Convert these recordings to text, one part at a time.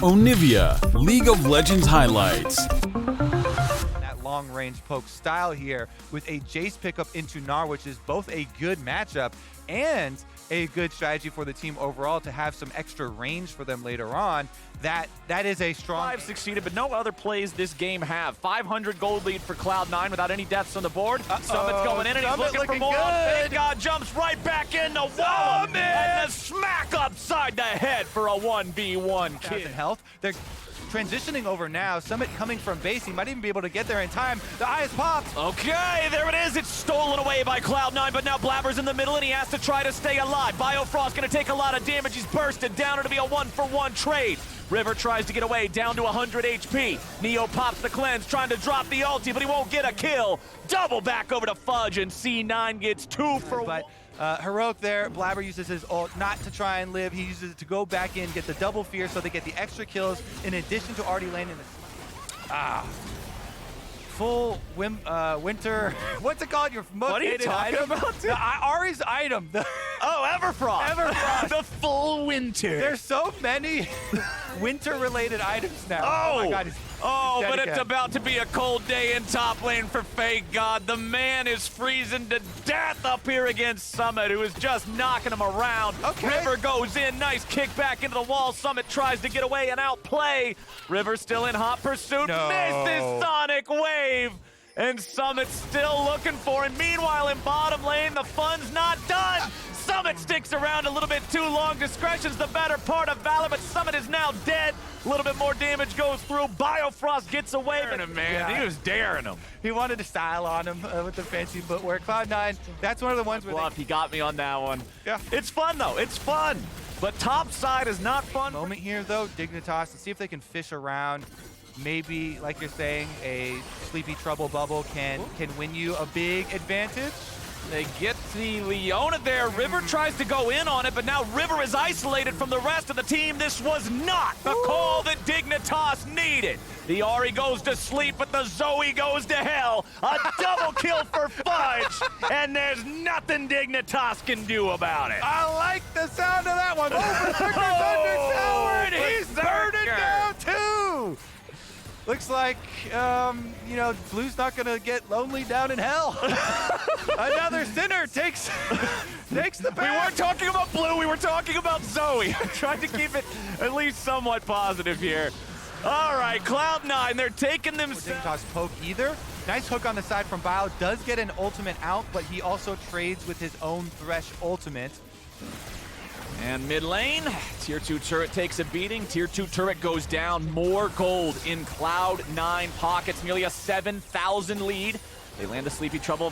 Onivia, League of Legends highlights. That long-range poke style here with a Jace pickup into Gnar, which is both a good matchup and a good strategy for the team overall to have some extra range for them later on. That is a strong... 5 succeeded, but no other plays this game have. 500 gold lead for Cloud9 without any deaths on the board. Summit's going in and he's looking for more. Big God jumps right back in the wall and the smack upside the head for a 1v1 kill. Health. They're transitioning over now. Summit coming from base. He might even be able to get there in time. The eye is popped. Okay, there it is. It's stolen away by Cloud9, but now Blabber's in the middle and he has to try to stay alive. Biofrost gonna take a lot of damage. He's bursted down. It'll be a 1-for-1 trade. River tries to get away, down to 100 HP. Neo pops the cleanse, trying to drop the ulti, but he won't get a kill. Double back over to Fudge, and C9 gets 2 for 1. Heroic there, Blabber uses his ult not to try and live. He uses it to go back in, get the double fear so they get the extra kills in addition to already landing the... Full winter... What's it called? Your most What are you hated talking item? about? Ari's item. Everfrost. Everfrost. The full winter. There's so many winter-related items now. Oh, my God, he's but dead it's again. about to be a cold day in top lane for Fake God. The man is freezing to death up here against Summit, who is just knocking him around. Okay. River goes in, nice kick back into the wall. Summit tries to get away and outplay. River still in hot pursuit, No. misses Sonic Wave. And Summit's still looking for him. Meanwhile, in bottom lane, the fun's not done. Summit sticks around a little bit too long. Discretion's the better part of valor, but Summit is now dead. A little bit more damage goes through. Biofrost gets away from him, man. Yeah. He was daring him. He wanted to style on him with the fancy footwear. Cloud9, that's one of the ones where Bluff, he got me on that one. Yeah. It's fun, though. It's fun. But top side is not fun. moment here, though, Dignitas, to see if they can fish around. Maybe, like you're saying, a Sleepy Trouble bubble can win you a big advantage. They get the Leona there. River tries to go in on it, but now River is isolated from the rest of the team. This was not the call that Dignitas needed. The Ahri goes to sleep, but the Zoe goes to hell. A double kill for Fudge, and there's nothing Dignitas can do about it. I like the sound of that one. Berserker Thunder Tower, and he's burning down too. Looks like, you know, Blue's not gonna get lonely down in hell. Another sinner takes the path. We weren't talking about Blue, we were talking about Zoe. I'm trying to keep it at least somewhat positive here. All right, Cloud9, they're taking themselves. Dignitas poke either. Nice hook on the side from Bio. Does get an ultimate out, but he also trades with his own Thresh ultimate. And mid lane, tier 2 turret takes a beating. Tier 2 turret goes down. More gold in Cloud9 pockets. Nearly a 7,000 lead. They land a Sleepy Trouble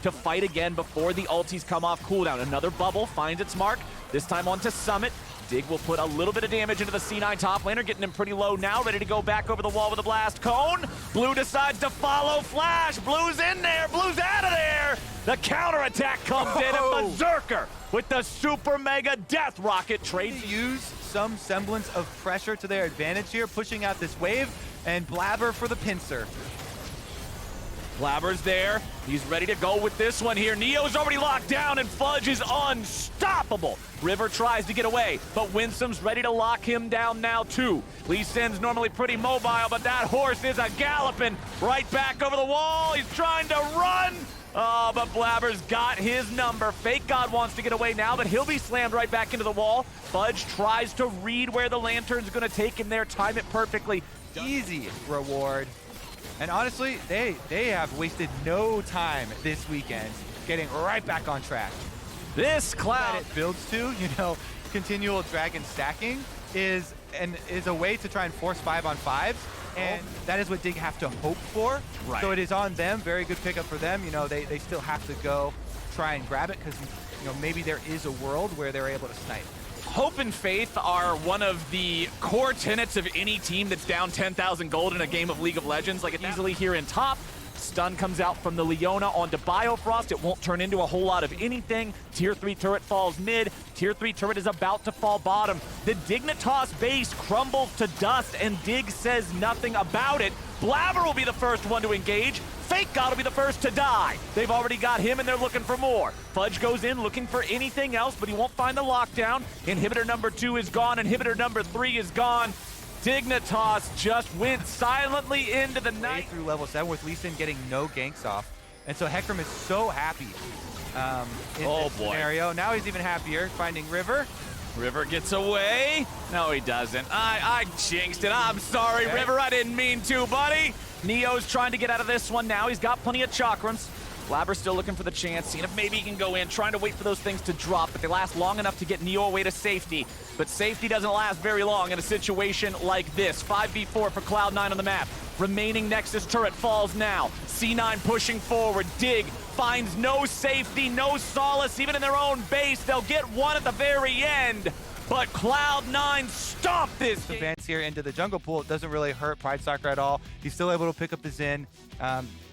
to fight again before the ultis come off cooldown. Another bubble finds its mark, this time onto Summit. Dig will put a little bit of damage into the C9 top laner, getting him pretty low now, ready to go back over the wall with a blast cone. Blue decides to follow Flash. Blue's in there, Blue's out of there. The counterattack comes in, and Berserker with the super mega death rocket trades. Use some semblance of pressure to their advantage here, pushing out this wave, and Blabber for the pincer. Blabber's there. He's ready to go with this one here. Neo's already locked down, and Fudge is unstoppable. River tries to get away, but Winsome's ready to lock him down now, too. Lee Sin's normally pretty mobile, but that horse is a galloping right back over the wall. He's trying to run. Oh, but Blabber's got his number. Fake God wants to get away now, but he'll be slammed right back into the wall. Fudge tries to read where the Lantern's going to take him there, time it perfectly. Easy reward. And honestly, they have wasted no time this weekend getting right back on track. This Cloud That it builds to, you know, continual dragon stacking is a way to try and force 5-on-5s, and that is what Dig have to hope for. Right. So it is on them. Very good pickup for them. You know, they still have to go try and grab it because, you know, maybe there is a world where they're able to snipe. Hope and faith are one of the core tenets of any team that's down 10,000 gold in a game of League of Legends. Like, it's easily here in top. Stun comes out from the Leona onto Biofrost. It won't turn into a whole lot of anything. Tier 3 turret falls mid. Tier 3 turret is about to fall bottom. The Dignitas base crumbles to dust, and Dig says nothing about it. Blabber will be the first one to engage. Fake God will be the first to die. They've already got him, and they're looking for more. Fudge goes in looking for anything else, but he won't find the lockdown. Inhibitor number 2 is gone. Inhibitor number 3 is gone. Dignitas just went silently into the night. Through level 7 with Lee Sin getting no ganks off. And so Hecarim is so happy in this scenario. Now he's even happier finding River. River gets away. No, he doesn't. I jinxed it. I'm sorry, River. I didn't mean to, buddy. Neo's trying to get out of this one now. He's got plenty of chakrams. Labber's still looking for the chance, seeing if maybe he can go in, trying to wait for those things to drop, but they last long enough to get Neo away to safety. But safety doesn't last very long in a situation like this. 5v4 for Cloud9 on the map. Remaining Nexus turret falls now. C9 pushing forward. Dig finds no safety, no solace, even in their own base. They'll get one at the very end. But Cloud9 stomped this. Advance here into the jungle pool. It doesn't really hurt Pridestalker at all. He's still able to pick up the Xin.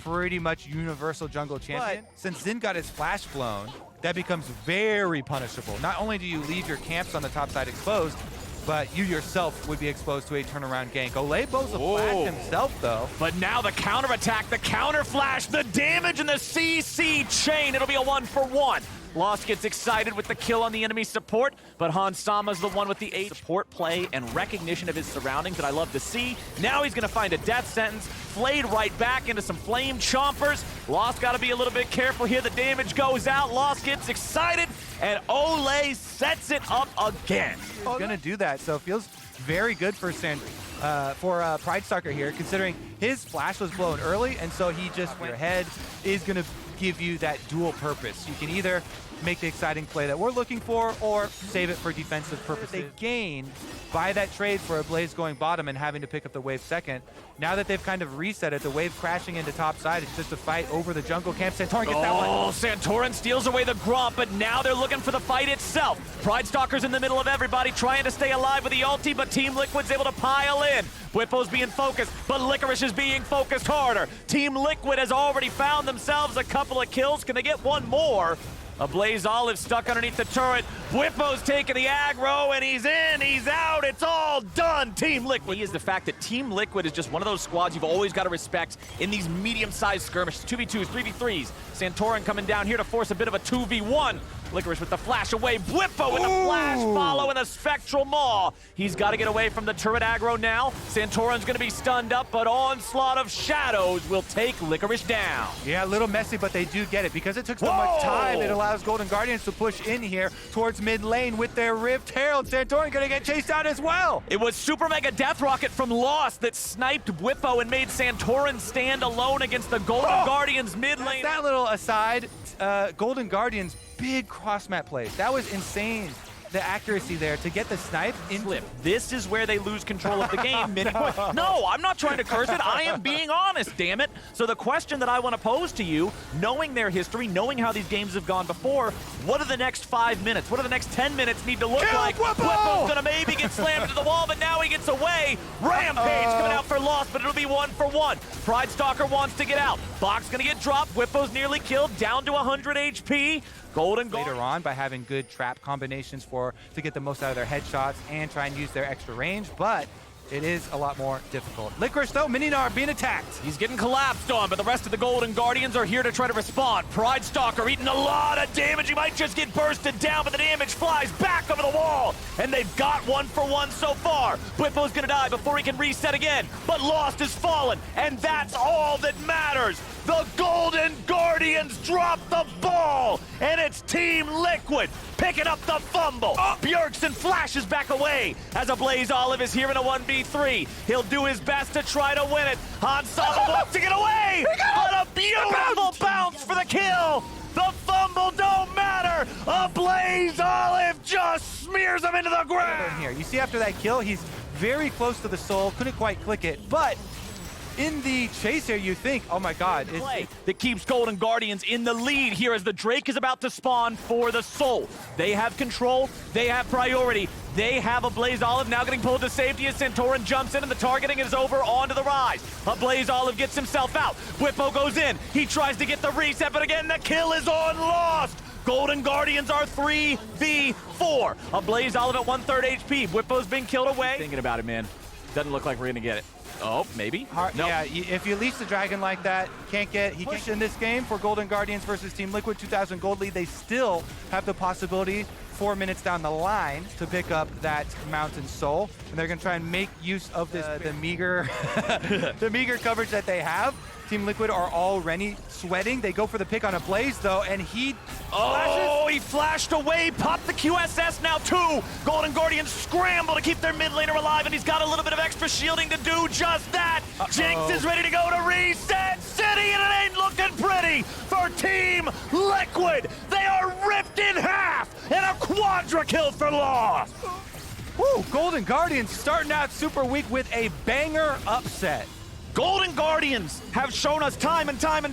Pretty much universal jungle champion. But since Xin got his flash blown, that becomes very punishable. Not only do you leave your camps on the top side exposed, but you yourself would be exposed to a turnaround gank. Olebo's a flash himself, though. But now the counterattack, the counter flash, the damage in the CC chain. It'll be a 1-for-1. Lost gets excited with the kill on the enemy support, but Hansama's the one with the support play and recognition of his surroundings that I love to see. Now he's gonna find a death sentence, flayed right back into some flame chompers. Lost gotta be a little bit careful here. The damage goes out, Lost gets excited, and Ole sets it up again. He's gonna do that, so it feels very good for Pridestalker here, considering his flash was blown early, and so he just went ahead, is gonna give you that dual purpose. You can either make the exciting play that we're looking for or save it for defensive purposes. They gained by that trade for a Blaze going bottom and having to pick up the wave second. Now that they've kind of reset it, the wave crashing into top side, it's just a fight over the jungle camp. Santorin gets that one. Oh, Santorin steals away the Gromp, but now they're looking for the fight itself. Pridestalker's in the middle of everybody, trying to stay alive with the ulti, but Team Liquid's able to pile in. Bwipo's being focused, but Licorice is being focused harder. Team Liquid has already found themselves a couple of kills. Can they get one more? A Blaze Olive stuck underneath the turret. Bwipo's taking the aggro, and he's in, he's out, it's all done. Team Liquid is the fact that Team Liquid is just one of those squads you've always got to respect in these medium-sized skirmishes. 2v2s, 3v3s. Santorin coming down here to force a bit of a 2v1. Licorice with the flash away. Bwipo with the flash follow and the Spectral Maw. He's got to get away from the turret aggro now. Santorin's going to be stunned up, but Onslaught of Shadows will take Licorice down. Yeah, a little messy, but they do get it. Because it took so much time, it allows Golden Guardians to push in here towards mid lane with their Rift Herald. Santorin going to get chased out as well. It was Super Mega Death Rocket from Lost that sniped Bwipo and made Santorin stand alone against the Golden Guardians mid lane. That little aside, Golden Guardians, big cross-map plays. That was insane, the accuracy there to get the snipe in flip. This is where they lose control of the game. No, I'm not trying to curse it. I am being honest, damn it. So the question that I want to pose to you, knowing their history, knowing how these games have gone before, what do the next 5 minutes, what do the next 10 minutes need to look like? Bwipo's gonna maybe get slammed into the wall, but now he gets away. Rampage coming out for Lost, but it'll be 1-for-1. Pridestalker wants to get out. Box gonna get dropped. Bwipo's nearly killed, down to 100 HP. Golden later on by having good trap combinations to get the most out of their headshots and try and use their extra range, but it is a lot more difficult. Licorice though, Mininar being attacked. He's getting collapsed on, but the rest of the Golden Guardians are here to try to respond. Pridestalker eating a lot of damage. He might just get bursted down, but the damage flies back over the wall, and they've got 1-for-1 so far. Bwipo's gonna die before he can reset again, but Lost has fallen, and that's all that matters. The Golden Guardians drop the ball, and it's Team Liquid picking up the fumble. Bjergsen flashes back away as a Blaze Olive is here in a 1v3. He'll do his best to try to win it. Hansama wants to get away, but a beautiful bounce for the kill. The fumble don't matter. A Blaze Olive just smears him into the ground. Here, you see after that kill, he's very close to the soul, couldn't quite click it, but in the chase here, you think, oh my god. Play that keeps Golden Guardians in the lead here as the Drake is about to spawn for the soul. They have control, they have priority, they have a Blaze Olive now getting pulled to safety as Santorin jumps in and the targeting is over onto the rise. A Blaze Olive gets himself out. Bwipo goes in, he tries to get the reset, but again, the kill is on Lost. Golden Guardians are 3v4. A Blaze Olive at 1/3 HP. Bwipo's been killed away. Thinking about it, man. Doesn't look like we're gonna get it. Oh, maybe? No. Yeah, if you leash the dragon like that, he can't in this game for Golden Guardians versus Team Liquid, 2,000 gold lead. They still have the possibility 4 minutes down the line to pick up that Mountain Soul, and they're going to try and make use of this the meager the meager coverage that they have. Team Liquid are already sweating. They go for the pick on a Blaze though, and he Oh, he flashed away, popped the QSS now too. Golden Guardians scramble to keep their mid laner alive, and he's got a little bit of extra shielding to do just that. Jinx is ready to go to Reset City, and it ain't looking pretty for Team Liquid. They are ripped in half, and a quadra kill for loss. Woo, Golden Guardians starting out super weak with a banger upset. Golden Guardians have shown us time and time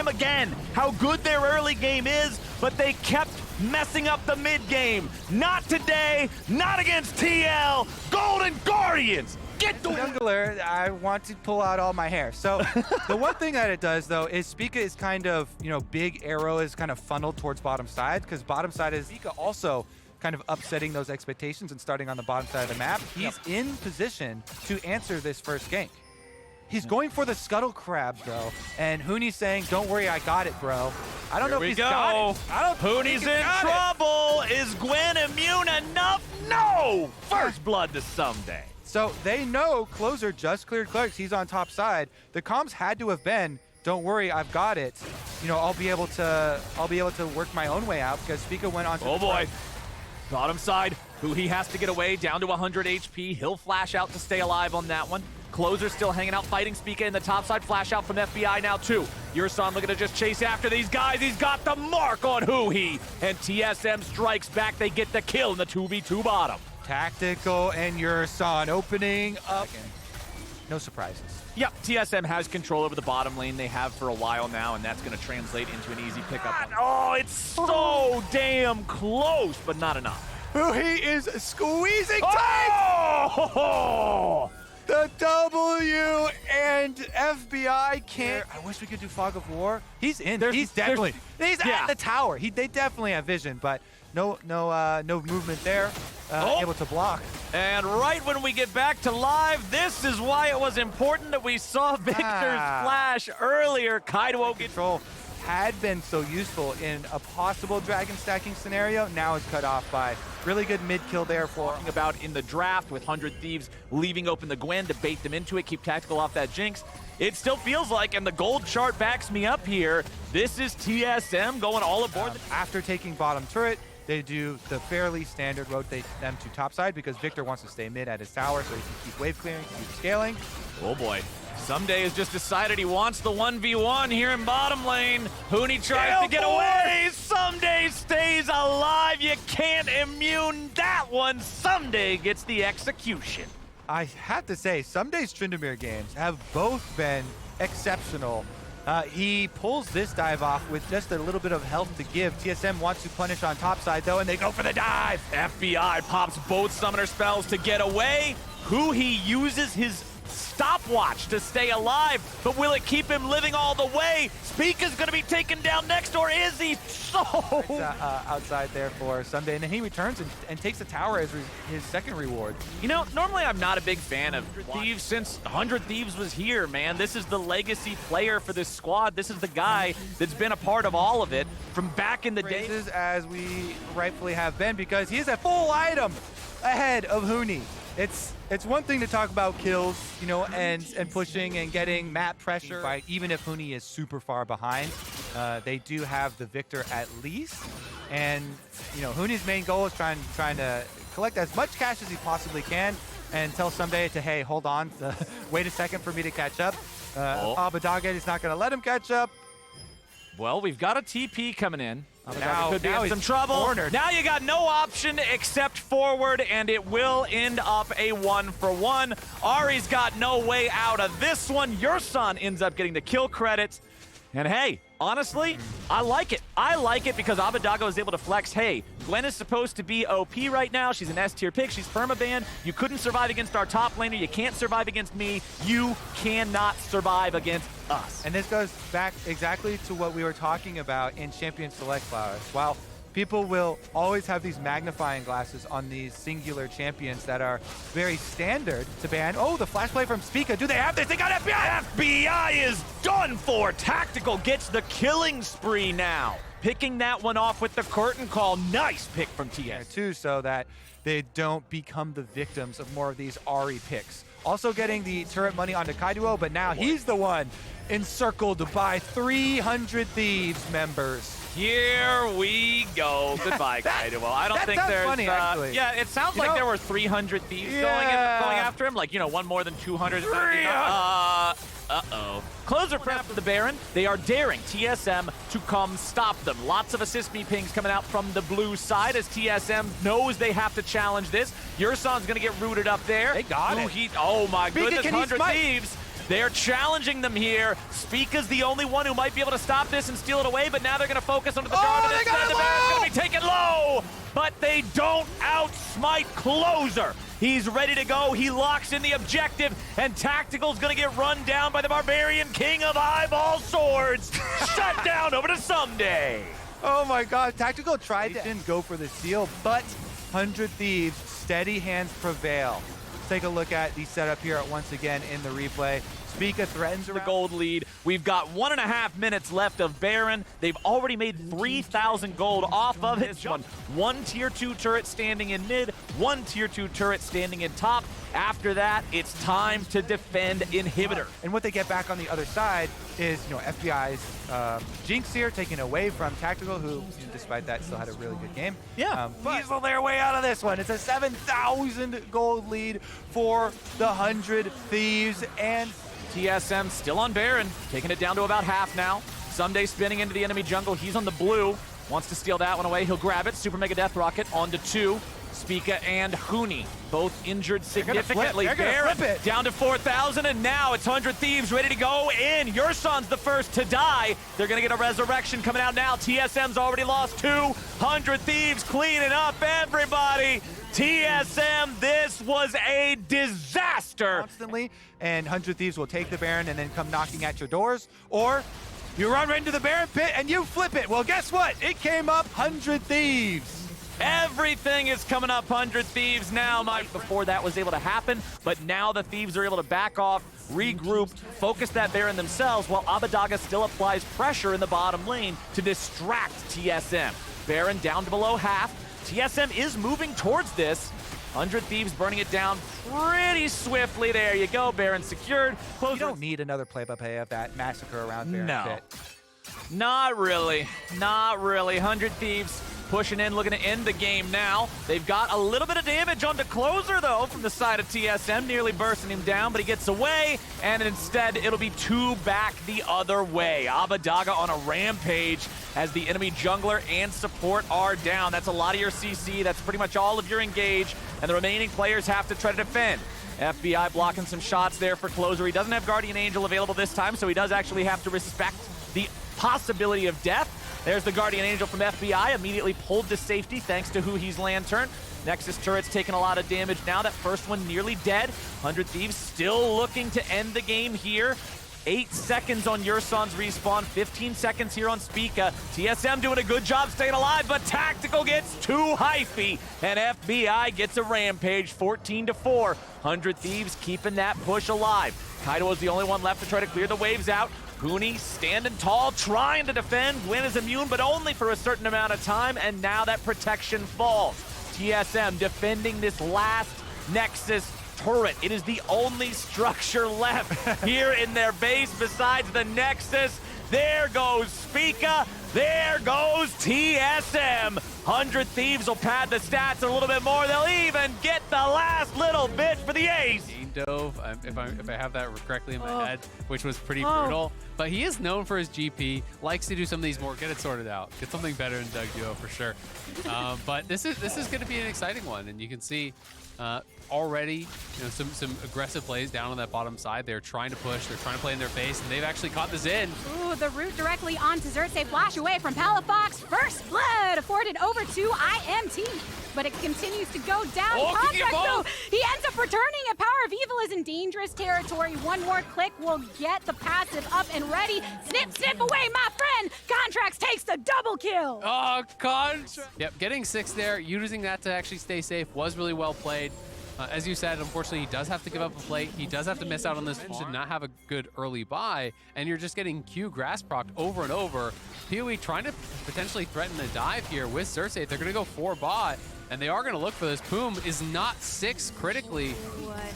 again how good their early game is, but they kept messing up the mid game. Not today, not against TL. Golden Guardians, get the Jungler, I want to pull out all my hair. So the one thing that it does though is Spica is kind of, big arrow is kind of funneled towards bottom side, because bottom side is Spica also kind of upsetting those expectations and starting on the bottom side of the map. He's in position to answer this first gank. He's going for the Scuttle Crab, though, and Hooney's saying, don't worry, I got it, bro. I don't know if he's got it. I don't think Hooney's he's in got trouble. Is Gwen immune enough? No! First blood to someday. So they know Closer just cleared Clerics. He's on top side. The comms had to have been, don't worry, I've got it. I'll be able to work my own way out, because Spica went on to Oh boy. Bottom side, who he has to get away, down to 100 HP. He'll flash out to stay alive on that one. Closer still hanging out, fighting Spica in the top side. Flash out from FBI now too. Yurson looking to just chase after these guys. He's got the mark on Huhi. And TSM strikes back. They get the kill in the 2v2 bottom. Tactical and Yurson opening up. No surprises. Yep, TSM has control over the bottom lane. They have for a while now, and that's going to translate into an easy pickup. Oh, it's so damn close, but not enough. Huhi is squeezing tight! Oh! The W and FBI can't. I wish we could do Fog of War. He's in. He's at the tower. They definitely have vision, but no movement there. Able to block. And right when we get back to live, this is why it was important that we saw Victor's flash earlier. Kaido control had been so useful in a possible dragon stacking scenario. Now it's cut off by really good mid kill there for talking about in the draft with 100 Thieves leaving open the Gwen to bait them into it, keep tactical off that Jinx. It still feels like, and the gold chart backs me up here, this is TSM going all aboard. After taking bottom turret, they do the fairly standard rotate them to topside, because Victor wants to stay mid at his tower so he can keep wave clearing, keep scaling. Oh boy. Someday has just decided he wants the 1v1 here in bottom lane. Hooney tries to get away. Someday stays alive. You can't immune that one. Someday gets the execution. I have to say, Someday's Tryndamere games have both been exceptional. He pulls this dive off with just a little bit of health to give. TSM wants to punish on top side though, and they go for the dive. FBI pops both summoner spells to get away. He uses his stopwatch to stay alive, but will it keep him living all the way? Spica's gonna be taken down next, or is he? Outside there for Someday, and then he returns and takes the tower as his second reward. Normally I'm not a big fan of Thieves since 100 Thieves was here, man. This is the legacy player for this squad. This is the guy that's been a part of all of it from back in the day. As we rightfully have been, because he is a full item ahead of Hooney. It's one thing to talk about kills, and pushing and getting map pressure. Right? Even if Hooney is super far behind, they do have the victor at least. And Hooney's main goal is trying to collect as much cash as he possibly can and tell Someday to, hey, hold on, wait a second for me to catch up. Abadaga is not going to let him catch up. Well, we've got a TP coming in. Now could be in some trouble. Cornered. Now you got no option except forward, and it will end up a 1-for-1. Ari's got no way out of this one. Yurson ends up getting the kill credits. And hey, honestly, I like it. I like it because Abadaga is able to flex. Hey, Gwen is supposed to be OP right now. She's an S-tier pick. She's permabanned. You couldn't survive against our top laner. You can't survive against me. You cannot survive against us. And this goes back exactly to what we were talking about in Champion Select Flowers. While people will always have these magnifying glasses on these singular champions that are very standard to ban. Oh, the flash play from Spica. Do they have this? They got FBI! FBI is done for. Tactical gets the killing spree now. picking that one off with the curtain call. Nice pick from TS. Too, so that they don't become the victims of more of these Ahri picks. Also getting the turret money onto Kaiduo, but now he's the one encircled by 300 Thieves members. Here we go. Goodbye, Kaiduo. I don't think there's... funny, actually. Yeah, it sounds like there were 300 Thieves going after him. Like, you know, one more than 200. Uh-oh. Closer prep for the Baron. They are daring TSM to come stop them. Lots of assist me pings coming out from the blue side as TSM knows they have to challenge this. Yurson's going to get rooted up there. They got it. Oh, my goodness. Can he 100 smite? Thieves. They're challenging them here. Spica's the only one who might be able to stop this and steal it away, but now they're going to focus onto the Jarvan. They got it The Baron's going to be taken low, but they don't outsmite Closer. He's ready to go. He locks in the objective, and Tactical's going to get run down by the Barbarian King of Eyeball Swords. Shut down over to Someday. Oh my God, Tactical tried to go for the steal, but 100 Thieves, steady hands prevail. Let's take a look at the setup here once again in the replay. Spica threatens The around. gold lead. We've got 1.5 minutes left of Baron. They've already made 3,000 gold off of it. One tier 2 turret standing in mid, one tier 2 turret standing in top. After that, it's time to defend inhibitor. And what they get back on the other side is, you know, FBI's Jinx here, taken away from Tactical, who, despite that, still had a really good game. Yeah. Weasel their way out of this one. It's a 7,000 gold lead for the 100 Thieves, and TSM still on Baron, taking it down to about half now. Someday spinning into the enemy jungle. He's on the blue. Wants to steal that one away. He'll grab it. Super Mega Death Rocket onto 2. Spica and Huni, both injured significantly. They're gonna flip it. Down to 4,000, and now it's 100 Thieves ready to go in. Yurson's the first to die. They're gonna get a resurrection coming out now. TSM's already lost 200 Thieves, cleaning up everybody. TSM, this was a disaster. Constantly, and 100 Thieves will take the Baron and then come knocking at your doors, or you run right into the Baron pit and you flip it. Well, guess what? It came up 100 Thieves. Everything is coming up 100 Thieves now. Before that was able to happen, but now the Thieves are able to back off, regroup, focus that Baron themselves, while Abadaga still applies pressure in the bottom lane to distract TSM. Baron down to below half. TSM is moving towards this. 100 Thieves burning it down pretty swiftly. There you go. Baron secured. You don't need another play-by-play of that massacre around Baron pit. Not really. Not really. 100 Thieves pushing in, looking to end the game now. They've got a little bit of damage onto Closer, though, from the side of TSM, nearly bursting him down, but he gets away, and instead it'll be 2 back the other way. Abadaga on a rampage as the enemy jungler and support are down. That's a lot of your CC. That's pretty much all of your engage, and the remaining players have to try to defend. FBI blocking some shots there for Closer. He doesn't have Guardian Angel available this time, so he does actually have to respect the possibility of death. There's the Guardian Angel from FBI, immediately pulled to safety thanks to Huhi's Lantern. Nexus turret's taking a lot of damage now. That first one nearly dead. 100 Thieves still looking to end the game here. 8 seconds on Yurson's respawn, 15 seconds here on Spica. TSM doing a good job staying alive, but Tactical gets 2 hyphy, and FBI gets a rampage, 14-4. 100 Thieves keeping that push alive. Kaido is the only one left to try to clear the waves out. Huni standing tall, trying to defend. Gwen is immune, but only for a certain amount of time, and now that protection falls. TSM defending this last Nexus turret. It is the only structure left here in their base besides the Nexus. There goes Spica. There goes TSM. 100 Thieves will pad the stats a little bit more. They'll even get the last little bit for the ace. Dove, if I have that correctly in my head, which was pretty brutal. But he is known for his GP, likes to do some of these more, get it sorted out, get something better in Doug Duo for sure. But this is going to be an exciting one, and you can see already, some aggressive plays down on that bottom side. They're trying to push, they're trying to play in their face, and they've actually caught this in. Ooh, the route directly onto Xerxes, flash away from Palafox. First blood afforded over to IMT, but it continues to go down. Contract, though, he ends up returning. A Power of Evil is in dangerous territory. One more click will get the passive up and ready. Snip, snip away, my friend. Contracts takes the double kill. Oh, Contract. Yep, getting 6 there, using that to actually stay safe was really well played. As you said, unfortunately, he does have to give up a plate. He does have to miss out on this farm. Should not have a good early buy, and you're just getting Q grass procced over and over. PoE trying to potentially threaten a dive here with Xerxes. They're going to go 4 bot, and they are going to look for this. Poom is not 6 critically.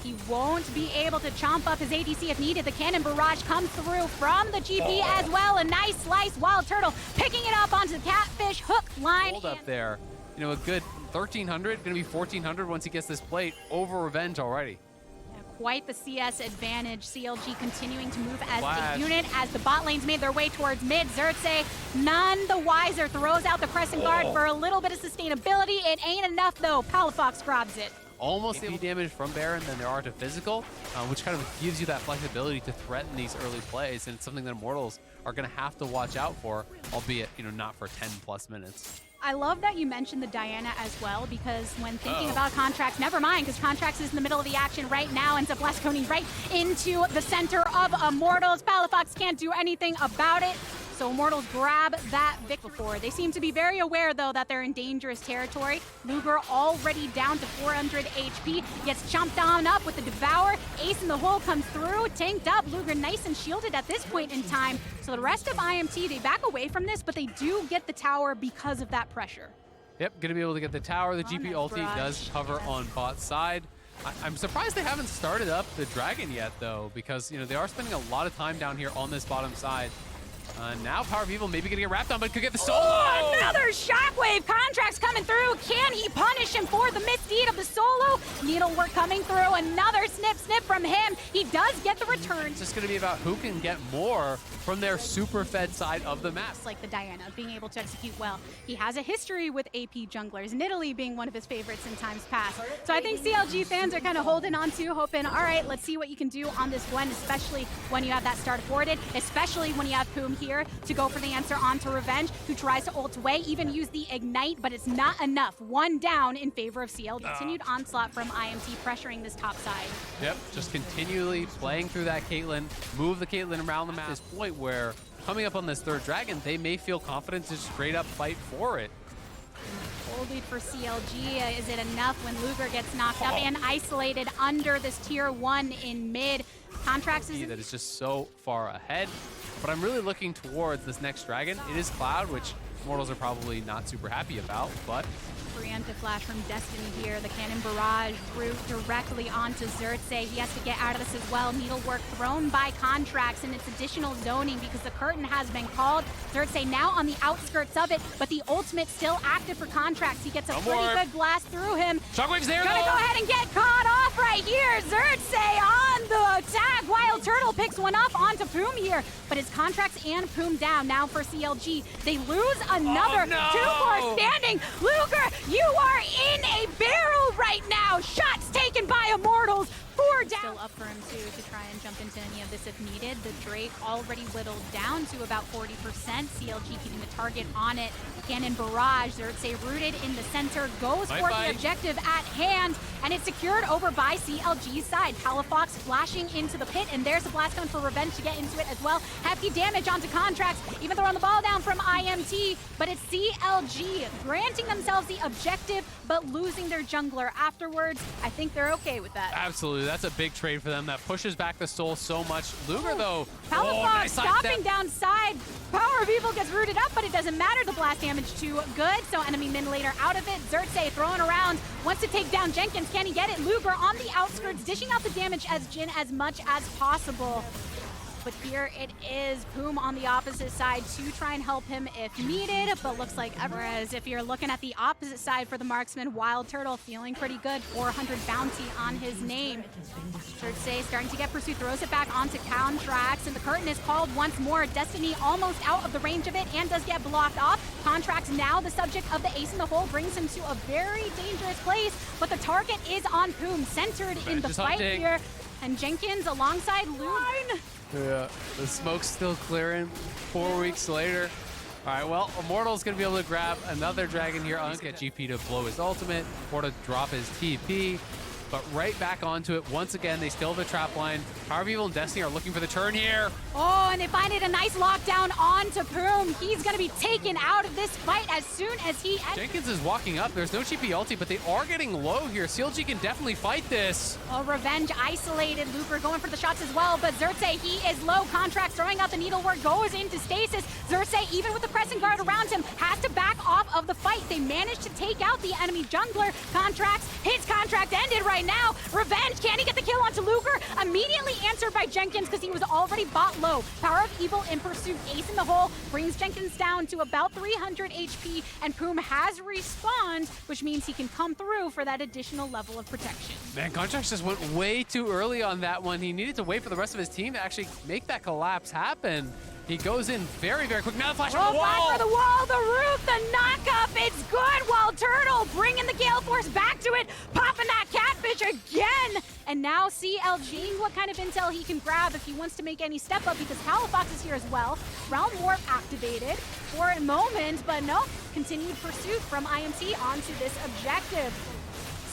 He won't be able to chomp up his ADC if needed. The cannon barrage comes through from the GP as well. A nice slice. Wild Turtle picking it up onto the Catfish hook line. Hold up there. You know, a good 1,300, going to be 1,400 once he gets this plate. Over Revenge already. Quite the CS advantage. CLG continuing to move as Flash. a unit as the bot lanes made their way towards mid. Xerxes, none the wiser, throws out the crescent guard for a little bit of sustainability. It ain't enough though. Palafox grabs it. Almost AP damage from Baron than there are to physical, which kind of gives you that flexibility to threaten these early plays, and it's something that Immortals are going to have to watch out for, albeit, you know, not for 10+ minutes. I love that you mentioned the Diana as well, because when thinking about Contracts, never mind, because Contracts is in the middle of the action right now, ends up blasting right into the center of Immortals. Palafox can't do anything about it. So Immortals grab that victory before. They seem to be very aware, though, that they're in dangerous territory. Luger already down to 400 HP. Gets chomped on up with the Devour. Ace in the hole comes through. Tanked up. Luger nice and shielded at this point in time. So the rest of IMT, they back away from this, but they do get the tower because of that pressure. Yep, going to be able to get the tower. The GP ulti does cover on bot side. I'm surprised they haven't started up the Dragon yet, though, because, you know, they are spending a lot of time down here on this bottom side. Now Power of Evil maybe gonna get wrapped on, but could get the solo. Another shockwave. Contracts coming through. Can he punish him for the misdeed of the solo? Needlework coming through. Another snip from him. He does get the return. It's just gonna be about who can get more from their super fed side of the map. Like the Diana, being able to execute well. He has a history with AP junglers, Nidalee being one of his favorites in times past. So I think CLG fans are kind of holding on to, hoping, all right, let's see what you can do on this Gwen, especially when you have that start afforded, especially when you have Poom here to go for the answer onto Revenge, who tries to ult away, even use the Ignite, but it's not enough. One down in favor of CLG. Continued onslaught from IMT, pressuring this top side. Yep, just continually playing through that Caitlyn, move the Caitlyn around the map. At this point where coming up on this third dragon, they may feel confident to straight up fight for it. Full lead for CLG. Is it enough when Luger gets knocked up and isolated under this tier 1 in mid? Contracts is that is just so far ahead. But I'm really looking towards this next dragon. It is Cloud, which Immortals are probably not super happy about, but preemptive flash from Destiny here. The cannon barrage through directly onto Xerxes. He has to get out of this as well. Needlework thrown by Contracts, and it's additional zoning because the curtain has been called. Xerxes now on the outskirts of it, but the ultimate still active for Contracts. He gets a pretty good blast through him. Shockwave's there, Gonna go ahead and get caught off right here. Xerxes on the attack. Wild Turtle picks one up onto Poom here, but his Contracts and Poom down now for CLG. They lose another. 2 more standing. Luger, you are in a barrel right now. Shots taken by Immortals. 4 down. Still up for him too to try and jump into any of this if needed. The Drake already whittled down to about 40%. CLG keeping the target on it. Cannon barrage. Xerxes rooted in the center. Goes for the objective at hand, and it's secured over by CLG's side. Palafox flashing into the pit, and there's a blast gun for Revenge to get into it as well. Hefty damage onto Contracts, even throwing the ball down from IMT, but it's CLG granting themselves the objective, but losing their jungler afterwards. I think they're okay with that. Absolutely, that's a big trade for them. That pushes back the soul so much. Luger, though, Palafox nice stopping down side. Power of Evil gets rooted up, but it doesn't matter. The blast damage too good, so enemy mid laner out of it. Xerxes throwing around, wants to take down Jenkins. Can he get it? Luger on the outskirts, dishing out the damage as Jin as much as possible. But here it is, Poom on the opposite side to try and help him if needed, but looks like whereas if you're looking at the opposite side for the marksman, Wild Turtle feeling pretty good, 400 bounty on his name. Xerxes starting to get pursued, throws it back onto Contracts, and the curtain is called once more. Destiny almost out of the range of it and does get blocked off. Contracts now the subject of the ace in the hole, brings him to a very dangerous place, but the target is on Poom, centered in the fight here. And Jenkins alongside Luger. Yeah, the smoke's still clearing 4 weeks later. All right, well, Immortal's going to be able to grab another dragon here. Get GP to blow his ultimate or to drop his TP. but right back onto it. Once again, they still have the trap line. Power of Evil and Destiny are looking for the turn here. Oh, and they find it a nice lockdown onto Poom. He's going to be taken out of this fight as soon as he ends. Jenkins is walking up. There's no GP ulti, but they are getting low here. CLG can definitely fight this. Oh, Revenge isolated. Luger going for the shots as well, but Xerxes, he is low. Contract throwing out the needlework, goes into stasis. Xerxes, even with the pressing guard around him, has to back off of the fight. They managed to take out the enemy jungler. Contracts, his contract ended right now. Revenge, can he get the kill onto Luger? Immediately answered by Jenkins because he was already bot low. Power of Evil in pursuit, ace in the hole, brings Jenkins down to about 300 HP, and Poom has respawned, which means he can come through for that additional level of protection. Man, Contracts just went way too early on that one. He needed to wait for the rest of his team to actually make that collapse happen. He goes in very, very quick. Now the flash on the wall. Flash for the wall, the roof, the knock-up. It's good while Turtle bringing the Gale Force back to it, popping that catfish again. And now CLG, what kind of intel he can grab if he wants to make any step up, because Palafox is here as well. Realm Warp activated for a moment, but no, continued pursuit from IMT onto this objective.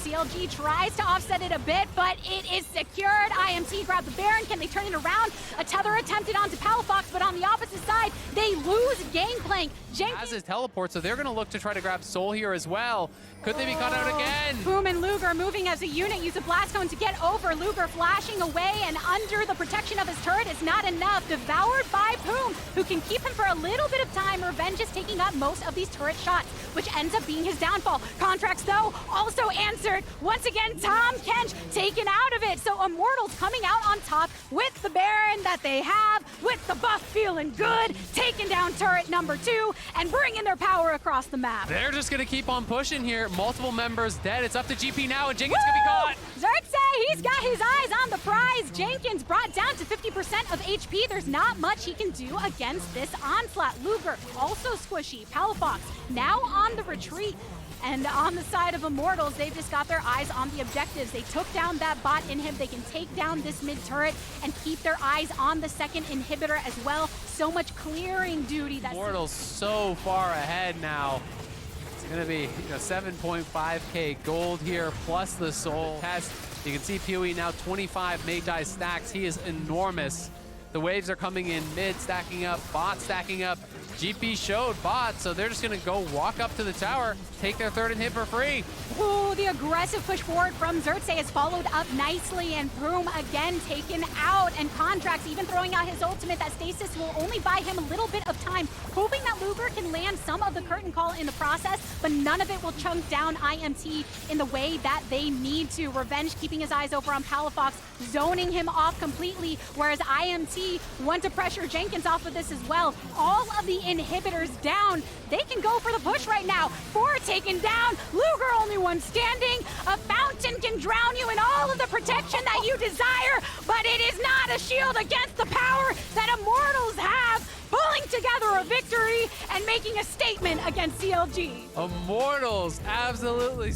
CLG tries to offset it a bit, but it is secured. IMT grab the Baron. Can they turn it around? A tether attempted onto Palafox, but on the opposite side, they lose Gangplank. Jenkins has his teleport, so they're going to look to try to grab Soul here as well. Could they be caught out again? Poom and Luger moving as a unit, use a blast cone to get over. Luger flashing away, and under the protection of his turret is not enough. Devoured by Poom, who can keep him for a little bit of time. Revenge is taking up most of these turret shots, which ends up being his downfall. Contracts, though, also answered. Once again, Tom Kench taken out of it. So Immortals coming out on top with the Baron that they have, with the buff feeling good, taking down turret number 2 and bringing their power across the map. They're just going to keep on pushing here. Multiple members dead. It's up to GP now, and Jenkins can be caught. Xerxes, he's got his eyes on the prize. Jenkins brought down to 50% of HP. There's not much he can do against this onslaught. Luger, also squishy. Palafox, now on the retreat. And on the side of Immortals, they've just got their eyes on the objectives. They took down that bot inhib. They can take down this mid turret and keep their eyes on the second inhibitor as well. So much clearing duty. That's Immortals so far ahead now. It's going to be 7.5k gold here, plus the soul test. You can see PoE now 25 Magi stacks. He is enormous. The waves are coming in mid, stacking up, bot stacking up. GP showed bot, so they're just gonna go walk up to the tower, take their third and hit for free. Ooh, the aggressive push forward from Xerxes is followed up nicely, and Poom again taken out, and Contracts even throwing out his ultimate. That stasis will only buy him a little bit of time, hoping that Luger can land some of the curtain call in the process, but none of it will chunk down IMT in the way that they need to. Revenge keeping his eyes over on Palafox, zoning him off completely, whereas IMT want to pressure Jenkins off of this as well. All of the inhibitors down. They can go for the push right now. 4 taken down. Luger only one standing. A fountain can drown you in all of the protection that you desire, but it is not a shield against the power that Immortals have. Pulling together a victory and making a statement against CLG. Immortals absolutely